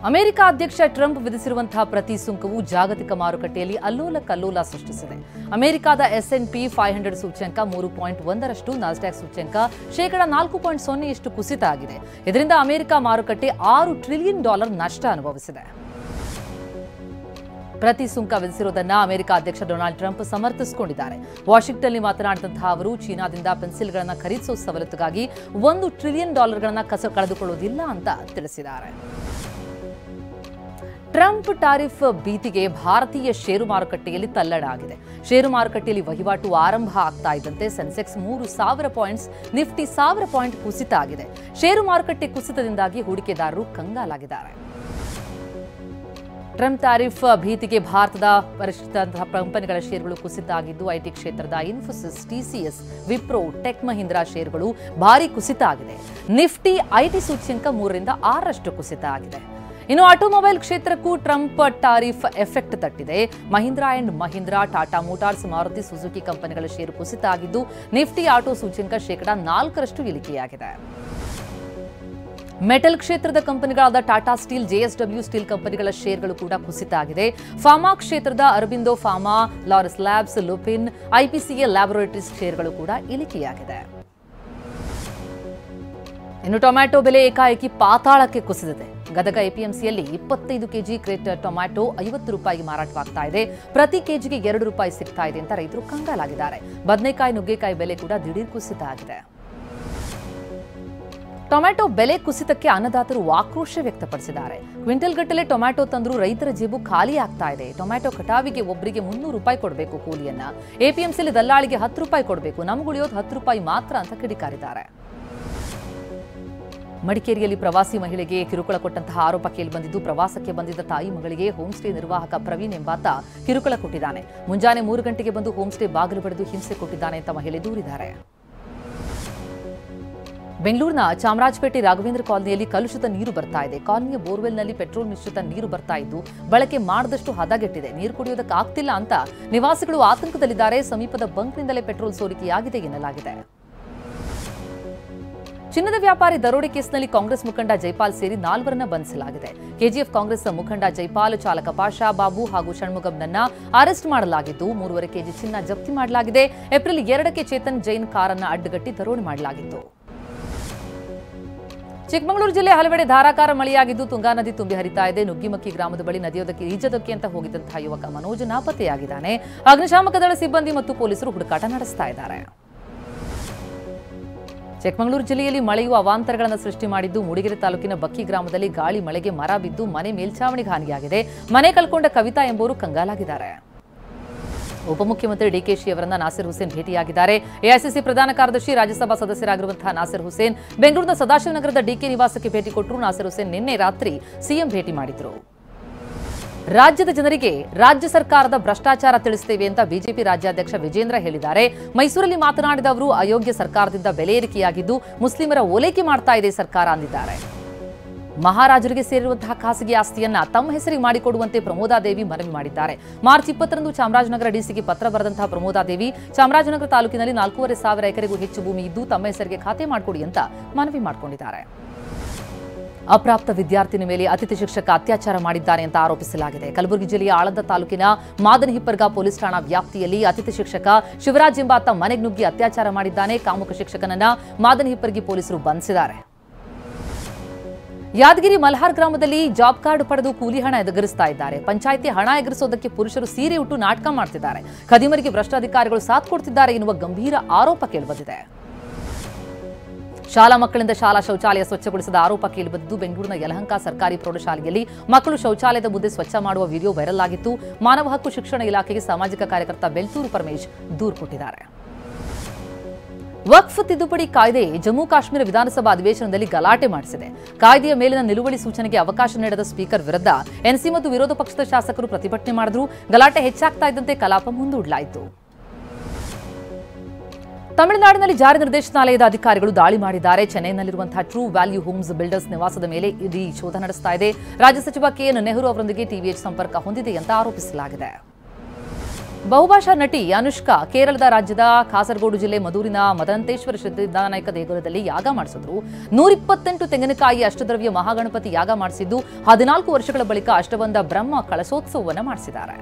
America ಅಧ್ಯಕ್ಷ Trump ವಿಧಿಸಿರುವಂತಹ ಪ್ರತಿ ಸುಂಕವು ಜಾಗತಿಕ ಮಾರುಕಟ್ಟೆಯಲ್ಲಿ ಅಲ್ಲೋಲ ಕಲ್ಲೋಲ ಸೃಷ್ಟಿಸಿದೆ. ಅಮೆರಿಕದ S&P 500 ಸೂಚ್ಯಂಕ 3.1ರಷ್ಟು, ನಾಸ್ಡ್ಯಾಕ್ ಸೂಚ್ಯಂಕ -4.0 ಕುಸಿತ ಆಗಿದೆ. ಇದರಿಂದ ಅಮೆರಿಕ ಮಾರುಕಟ್ಟೆ $6 ಟ್ರಿಲಿಯನ್ ನಷ್ಟ ಅನುಭವಿಸಿದೆ. ಪ್ರತಿ ಸುಂಕ ವಿಧಿಸಿರುವುದನ್ನು ಅಮೆರಿಕ ಅಧ್ಯಕ್ಷ ಡೊನಾಲ್ಡ್ ಟ್ರಂಪ್ ಸಮರ್ಥಿಸಿಕೊಂಡಿದ್ದಾರೆ. ವಾಷಿಂಗ್ಟನ್ನಲ್ಲಿ ಮಾತನಾಡಿದಂತಹ ಅವರು ಚೀನಾದಿಂದ ಪೆನ್ಸಿಲ್ಗಳನ್ನು ಖರೀದಿಸುವ ಸವಲತ್ತುಗಾಗಿ $1 ಟ್ರಿಲಿಯನ್ ಕಳೆದುಕೊಳ್ಳುವುದಿಲ್ಲ ಅಂತ ತಿಳಿಸಿದ್ದಾರೆ. ಟ್ರಂಪ್ ಟಾರಿಫ್ ಭೀತಿಗೆ ಭಾರತೀಯ ಷೇರು ಮಾರುಕಟ್ಟೆಯಲ್ಲಿ ತಲ್ಲಣ ಆಗಿದೆ. ಷೇರು ಮಾರುಕಟ್ಟೆಯಲ್ಲಿ ವಹಿವಾಟು ಆರಂಭ ಆಗ್ತಾ ಇದ್ದಂತೆ ಸೆನ್ಸೆಕ್ಸ್ 3,000 ಪಾಯಿಂಟ್ಸ್, ನಿಫ್ಟಿ 1,000 ಪಾಯಿಂಟ್ ಕುಸಿತ ಆಗಿದೆ. ಷೇರು ಮಾರುಕಟ್ಟೆ ಕುಸಿತದಿಂದಾಗಿ ಹೂಡಿಕೆದಾರರು ಕಂಗಾಲಾಗಿದ್ದಾರೆ. ಟ್ರಂಪ್ ಟಾರಿಫ್ ಭೀತಿಗೆ ಭಾರತದ ಪರಿಷ್ಕೃತ ಕಂಪನಿಗಳ ಷೇರುಗಳು ಕುಸಿತ ಆಗಿದ್ದು, ಐಟಿ ಕ್ಷೇತ್ರದ ಇನ್ಫೋಸಿಸ್, ಟಿಸಿಎಸ್, ವಿಪ್ರೋ, ಟೆಕ್ ಮಹೀಂದ್ರಾ ಷೇರುಗಳು ಭಾರೀ ಕುಸಿತ ಆಗಿದೆ. ನಿಫ್ಟಿ ಐಟಿ ಸೂಚ್ಯಂಕ 3ರಿಂದ 6ರಷ್ಟು ಕುಸಿತ ಆಗಿದೆ. ಇನ್ನು ಆಟೋಮೊಬೈಲ್ ಕ್ಷೇತ್ರಕ್ಕೂ ಟ್ರಂಪ್ ಟಾರಿಫ್ ಎಫೆಕ್ಟ್ ತಟ್ಟಿದೆ. Mahindra and Mahindra, Tata Motors, Maruti Suzuki ಕಂಪನಿಗಳ ಷೇರು ಕುಸಿತ ಆಗಿದ್ದು, ನಿಫ್ಟಿ ಆಟೋ ಸೂಚ್ಯಂಕ 4% ಇಳಿಕೆಯಾಗಿದೆ. ಮೆಟಲ್ ಕ್ಷೇತ್ರದ ಕಂಪನಿಗಳಾದ ಟಾಟಾ ಸ್ಟೀಲ್, ಜೆಎಸ್ಡಬ್ಲ್ಯೂ ಸ್ಟೀಲ್ ಕಂಪನಿಗಳ ಷೇರುಗಳು ಕೂಡ ಕುಸಿತ ಆಗಿದೆ. ಫಾರ್ಮಾ ಕ್ಷೇತ್ರದ Aurobindo pharma, Laurus labs, Lupin, IPCL laboratories ಷೇರುಗಳು ಕೂಡ ಇಳಿಕೆಯಾಗಿದೆ. ಇನ್ನು ಟೊಮ್ಯಾಟೊ ಬೆಲೆ ಏಕಾಏಕಿ ಪಾತಾಳಕ್ಕೆ ಕುಸಿದಿದೆ. ಗದಗ ಎಪಿಎಂಸಿಯಲ್ಲಿ 25 ಕೆಜಿ ಕ್ರೇಟ್ ಟೊಮ್ಯಾಟೊ ₹50 ಮಾರಾಟವಾಗ್ತಾ ಇದೆ. ಪ್ರತಿ ಕೆಜಿಗೆ ₹2 ಸಿಗ್ತಾ ಇದೆ ಅಂತ ರೈತರು ಕಂಗಾಲಾಗಿದ್ದಾರೆ. ಬದನೆಕಾಯಿ, ನುಗ್ಗೆಕಾಯಿ ಬೆಲೆ ಕೂಡ ದಿಢೀರ್ ಕುಸಿತ ಆಗಿದೆ. ಟೊಮ್ಯಾಟೊ ಬೆಲೆ ಕುಸಿತಕ್ಕೆ ಅನ್ನದಾತರು ಆಕ್ರೋಶ ವ್ಯಕ್ತಪಡಿಸಿದ್ದಾರೆ. ಕ್ವಿಂಟಲ್ ಗಟ್ಟಲೆ ಟೊಮ್ಯಾಟೊ ತಂದರೂ ರೈತರ ಜೇಬು ಖಾಲಿ ಆಗ್ತಾ ಇದೆ. ಟೊಮ್ಯಾಟೊ ಕಟಾವಿಗೆ ಒಬ್ಬರಿಗೆ ₹300 ಕೊಡಬೇಕು ಕೂಲಿಯನ್ನ. ಎಪಿಎಂಸಿಯಲ್ಲಿ ದಲ್ಲಾಳಿಗೆ ₹10 ಕೊಡಬೇಕು, ನಮಗುಳಿಯೋದು ₹10 ಮಾತ್ರ ಅಂತ ಕಿಡಿಕಾರಿದ್ದಾರೆ. ಮಡಿಕೇರಿಯಲ್ಲಿ ಪ್ರವಾಸಿ ಮಹಿಳೆಗೆ ಕಿರುಕುಳ ಕೊಟ್ಟಂತಹ ಆರೋಪ ಕೇಳಿಬಂದಿದ್ದು, ಪ್ರವಾಸಕ್ಕೆ ಬಂದಿದ್ದ ತಾಯಿ ಮಗಳಿಗೆ ಹೋಮ್ ಸ್ಟೇ ನಿರ್ವಾಹಕ ಪ್ರವೀಣ್ ಎಂಬಾತ ಕಿರುಕುಳ ಕೊಟ್ಟಿದ್ದಾನೆ. ಮುಂಜಾನೆ 3 ಗಂಟೆಗೆ ಬಂದು ಹೋಮ್ ಸ್ಟೇ ಬಾಗಿಲು ಬಡಿದು ಹಿಂಸೆ ಕೊಟ್ಟಿದ್ದಾನೆ ಅಂತ ಮಹಿಳೆ ದೂರಿದ್ದಾರೆ. ಬೆಂಗಳೂರಿನ ಚಾಮರಾಜಪೇಟೆ ರಾಘವೇಂದ್ರ ಕಾಲನಿಯಲ್ಲಿ ಕಲುಷಿತ ನೀರು ಬರ್ತಾ ಇದೆ. ಕಾಲನಿಯ ಬೋರ್ವೆಲ್ನಲ್ಲಿ ಪೆಟ್ರೋಲ್ ಮಿಶ್ರಿತ ನೀರು ಬರ್ತಾ ಇದ್ದು, ಬಳಕೆ ಮಾಡದಷ್ಟು ಹದಗೆಟ್ಟಿದೆ. ನೀರು ಕುಡಿಯೋದಕ್ಕಾಗ್ತಿಲ್ಲ ಅಂತ ನಿವಾಸಿಗಳು ಆತಂಕದಲ್ಲಿದ್ದಾರೆ. ಸಮೀಪದ ಬಂಕ್ನಿಂದಲೇ ಪೆಟ್ರೋಲ್ ಸೋರಿಕೆಯಾಗಿದೆ ಎನ್ನಲಾಗಿದೆ. ಚಿನ್ನದ ವ್ಯಾಪಾರಿ ದರೋಡೆ ಕೇಸ್ನಲ್ಲಿ ಕಾಂಗ್ರೆಸ್ ಮುಖಂಡ ಜೈಪಾಲ್ ಸೇರಿ 4ರನ್ನ ಬಂಧಿಸಲಾಗಿದೆ. ಕೆಜಿಎಫ್ ಕಾಂಗ್ರೆಸ್ ಮುಖಂಡ ಜೈಪಾಲ್, ಚಾಲಕ ಪಾಷಾ, ಬಾಬು ಹಾಗೂ ಷಣ್ಮುಗಂನನ್ನ ಅರೆಸ್ಟ್ ಮಾಡಲಾಗಿದ್ದು, 3.5 ಕೆಜಿ ಚಿನ್ನ ಜಪ್ತಿ ಮಾಡಲಾಗಿದೆ. ಏಪ್ರಿಲ್ 2ಕ್ಕೆ ಚೇತನ್ ಜೈನ್ ಕಾರನ್ನ ಅಡ್ಡಗಟ್ಟಿ ದರೋಡೆ ಮಾಡಲಾಗಿತ್ತು. ಚಿಕ್ಕಮಗಳೂರು ಜಿಲ್ಲೆ ಹಲವೆಡೆ ಧಾರಾಕಾರ ಮಳೆಯಾಗಿದ್ದು, ತುಂಗಾ ನದಿ ತುಂಬಿ ಹರಿತಾ ಇದೆ. ನುಗ್ಗಿಮಕ್ಕಿ ಗ್ರಾಮದ ಬಳಿ ನದಿಯೋದಕ್ಕೆ ಈಜೋದಕ್ಕೆ ಅಂತ ಹೋಗಿದ್ದಂತಹ ಯುವಕ ಮನೋಜ್ ನಾಪತ್ತೆಯಾಗಿದ್ದಾನೆ. ಅಗ್ನಿಶಾಮಕ ದಳ ಸಿಬ್ಬಂದಿ ಮತ್ತು ಪೊಲೀಸರು ಹುಡುಕಾಟ ನಡೆಸ್ತಾ ಇದ್ದಾರೆ. ಚಿಕ್ಕಮಗಳೂರು ಜಿಲ್ಲೆಯಲ್ಲಿ ಮಳೆಯು ಅವಾಂತರಗಳನ್ನು ಸೃಷ್ಟಿ ಮಾಡಿದ್ದು, ಮೂಡಿಗೆರೆ ತಾಲೂಕಿನ ಬಕ್ಕಿ ಗ್ರಾಮದಲ್ಲಿ ಗಾಳಿ ಮಳೆಗೆ ಮರ ಬಿದ್ದು ಮನೆ ಮೇಲ್ಛಾವಣಿಗೆ ಹಾನಿಯಾಗಿದೆ. ಮನೆ ಕಳ್ಕೊಂಡ ಕವಿತಾ ಎಂಬುವರು ಕಂಗಾಲಾಗಿದ್ದಾರೆ. ಉಪಮುಖ್ಯಮಂತ್ರಿ ಡಿಕೆಶಿ ಅವರನ್ನ ನಾಸಿರ್ ಹುಸೇನ್ ಭೇಟಿಯಾಗಿದ್ದಾರೆ. ಎಐಸಿಸಿ ಪ್ರಧಾನ ಕಾರ್ಯದರ್ಶಿ, ರಾಜ್ಯಸಭಾ ಸದಸ್ಯರಾಗಿರುವಂತಹ ನಾಸಿರ್ ಹುಸೇನ್ ಬೆಂಗಳೂರಿನ ಸದಾಶಿವನಗರದ ಡಿಕೆ ನಿವಾಸಕ್ಕೆ ಭೇಟಿ ಕೊಟ್ಟರು. ನಾಸಿರ್ ಹುಸೇನ್ ನಿನ್ನೆ ರಾತ್ರಿ ಸಿಎಂ ಭೇಟಿ ಮಾಡಿದ್ರು. ರಾಜ್ಯದ ಜನರಿಗೆ ರಾಜ್ಯ ಸರ್ಕಾರದ ಭ್ರಷ್ಟಾಚಾರ ತಿಳಿಸುತ್ತೇವೆ ಅಂತ ಬಿಜೆಪಿ ರಾಜ್ಯಾಧ್ಯಕ್ಷ ವಿಜೇಂದ್ರ ಹೇಳಿದ್ದಾರೆ. ಮೈಸೂರಲ್ಲಿ ಮಾತನಾಡಿದ ಅವರು, ಅಯೋಗ್ಯ ಸರ್ಕಾರದಿಂದ ಬೆಲೆ ಏರಿಕೆಯಾಗಿದ್ದು ಮುಸ್ಲಿಮರ ಓಲೈಕೆ ಮಾಡ್ತಾ ಇದೆ ಸರ್ಕಾರ ಅಂದಿದ್ದಾರೆ. ಮಹಾರಾಜರಿಗೆ ಸೇರಿರುವಂತಹ ಖಾಸಗಿ ಆಸ್ತಿಯನ್ನ ತಮ್ಮ ಹೆಸರಿಗೆ ಮಾಡಿಕೊಡುವಂತೆ ಪ್ರಮೋದಾದೇವಿ ಮನವಿ ಮಾಡಿದ್ದಾರೆ. ಮಾರ್ಚ್ 20ರಂದು ಚಾಮರಾಜನಗರ ಡಿಸಿಗೆ ಪತ್ರ ಬರೆದಂತಹ ಪ್ರಮೋದಾದೇವಿ, ಚಾಮರಾಜನಗರ ತಾಲೂಕಿನಲ್ಲಿ 4,500 ಎಕರೆಗೂ ಹೆಚ್ಚು ಭೂಮಿ ಇದ್ದು ತಮ್ಮ ಹೆಸರಿಗೆ ಖಾತೆ ಮಾಡಿಕೊಡಿ ಅಂತ ಮನವಿ ಮಾಡಿಕೊಂಡಿದ್ದಾರೆ. ಅಪ್ರಾಪ್ತ ವಿದ್ಯಾರ್ಥಿನಿ ಮೇಲೆ ಅತಿಥಿ ಶಿಕ್ಷಕ ಅತ್ಯಾಚಾರ ಮಾಡಿದ್ದಾನೆ ಅಂತ ಆರೋಪಿಸಲಾಗಿದೆ. ಕಲಬುರಗಿ ಜಿಲ್ಲೆಯ ಆಳಂದ ತಾಲೂಕಿನ ಮಾದನಹಿಪ್ಪರ್ಗ ಪೊಲೀಸ್ ಠಾಣಾ ವ್ಯಾಪ್ತಿಯಲ್ಲಿ ಅತಿಥಿ ಶಿಕ್ಷಕ ಶಿವರಾಜ್ ಎಂಬಾತ ಮನೆಗೆ ನುಗ್ಗಿ ಅತ್ಯಾಚಾರ ಮಾಡಿದ್ದಾನೆ. ಕಾಮುಕ ಶಿಕ್ಷಕನನ್ನ ಮಾದನಹಿಪ್ಪರ್ಗಿ ಪೊಲೀಸರು ಬಂಧಿಸಿದ್ದಾರೆ. ಯಾದಗಿರಿ ಮಲ್ಹಾರ್ ಗ್ರಾಮದಲ್ಲಿ ಜಾಬ್ ಕಾರ್ಡ್ ಪಡೆದು ಕೂಲಿ ಹಣ ಎದುರಿಸ್ತಾ ಇದ್ದಾರೆ. ಪಂಚಾಯಿತಿ ಹಣ ಎದುರಿಸೋದಕ್ಕೆ ಪುರುಷರು ಸೀರೆ ಉಟ್ಟು ನಾಟಕ ಮಾಡ್ತಿದ್ದಾರೆ. ಖದೀಮರಿಗೆ ಭ್ರಷ್ಟ ಅಧಿಕಾರಿಗಳು ಸಾಥ್ ಕೊಡ್ತಿದ್ದಾರೆ ಎನ್ನುವ ಗಂಭೀರ ಆರೋಪ ಕೇಳಿಬಂದಿದೆ. ಶಾಲಾ ಮಕ್ಕಳಿಂದ ಶಾಲಾ ಶೌಚಾಲಯ ಸ್ವಚ್ಛಗೊಳಿಸಿದ ಆರೋಪ ಕೇಳಿಬಂದಿದ್ದು, ಬೆಂಗಳೂರಿನ ಯಲಹಂಕ ಸರ್ಕಾರಿ ಪ್ರೌಢಶಾಲೆಯಲ್ಲಿ ಮಕ್ಕಳು ಶೌಚಾಲಯದ ಮುಂದೆ ಸ್ವಚ್ಛ ಮಾಡುವ ವಿಡಿಯೋ ವೈರಲ್ ಆಗಿತ್ತು. ಮಾನವ ಹಕ್ಕು ಶಿಕ್ಷಣ ಇಲಾಖೆಗೆ ಸಾಮಾಜಿಕ ಕಾರ್ಯಕರ್ತ ಬೆಳ್ತೂರು ಪರಮೇಶ್ ದೂರು ಕೊಟ್ಟಿದ್ದಾರೆ. ವಕ್ಫ್ ತಿದ್ದುಪಡಿ ಕಾಯ್ದೆ ಜಮ್ಮು ಕಾಶ್ಮೀರ ವಿಧಾನಸಭಾ ಅಧಿವೇಶನದಲ್ಲಿ ಗಲಾಟೆ ಮಾಡಿಸಿದೆ. ಕಾಯ್ದೆಯ ಮೇಲಿನ ನಿಲುವಳಿ ಸೂಚನೆಗೆ ಅವಕಾಶ ನೀಡದ ಸ್ಪೀಕರ್ ವಿರುದ್ಧ ಎನ್ಸಿ ಮತ್ತು ವಿರೋಧ ಪಕ್ಷದ ಶಾಸಕರು ಪ್ರತಿಭಟನೆ ಮಾಡಿದ್ರು. ಗಲಾಟೆ ಹೆಚ್ಚಾಗ್ತಾ ಇದ್ದಂತೆ ಕಲಾಪ ಮುಂದೂಡಲಾಯಿತು. ತಮಿಳುನಾಡಿನಲ್ಲಿ ಜಾರಿ ನಿರ್ದೇಶನಾಲಯದ ಅಧಿಕಾರಿಗಳು ದಾಳಿ ಮಾಡಿದ್ದಾರೆ. ಚೆನ್ನೈನಲ್ಲಿರುವಂತಹ ಟ್ರೂ ವ್ಯಾಲ್ಯೂ ಹೋಮ್ಸ್ ಬಿಲ್ಡರ್ಸ್ ನಿವಾಸದ ಮೇಲೆ ಇಡೀ ಶೋಧ ನಡೆಸ್ತಾ ಇದೆ. ರಾಜ್ಯ ಸಚಿವ ಕೆಎನ್ ನೆಹರು ಅವರೊಂದಿಗೆ ಟಿವಿಎಚ್ ಸಂಪರ್ಕ ಹೊಂದಿದೆ ಅಂತ ಆರೋಪಿಸಲಾಗಿದೆ. ಬಹುಭಾಷಾ ನಟಿ ಅನುಷ್ಕಾ ಕೇರಳದ ರಾಜ್ಯದ ಕಾಸರಗೋಡು ಜಿಲ್ಲೆ ಮದೂರಿನ ಮದನಂತೇಶ್ವರ ಸಿದ್ಧಿವಿನಾಯಕ ದೇಗುಲದಲ್ಲಿ ಯಾಗ ಮಾಡಿಸಿದ್ರು. 128 ತೆಂಗಿನಕಾಯಿ ಅಷ್ಟದ್ರವ್ಯ ಮಹಾಗಣಪತಿ ಯಾಗ ಮಾಡಿಸಿದ್ದು 14 ವರ್ಷಗಳ ಬಳಿಕ ಅಷ್ಟಬಂಧ ಬ್ರಹ್ಮ ಕಳಸೋತ್ಸವವನ್ನು ಮಾಡಿಸಿದ್ದಾರೆ.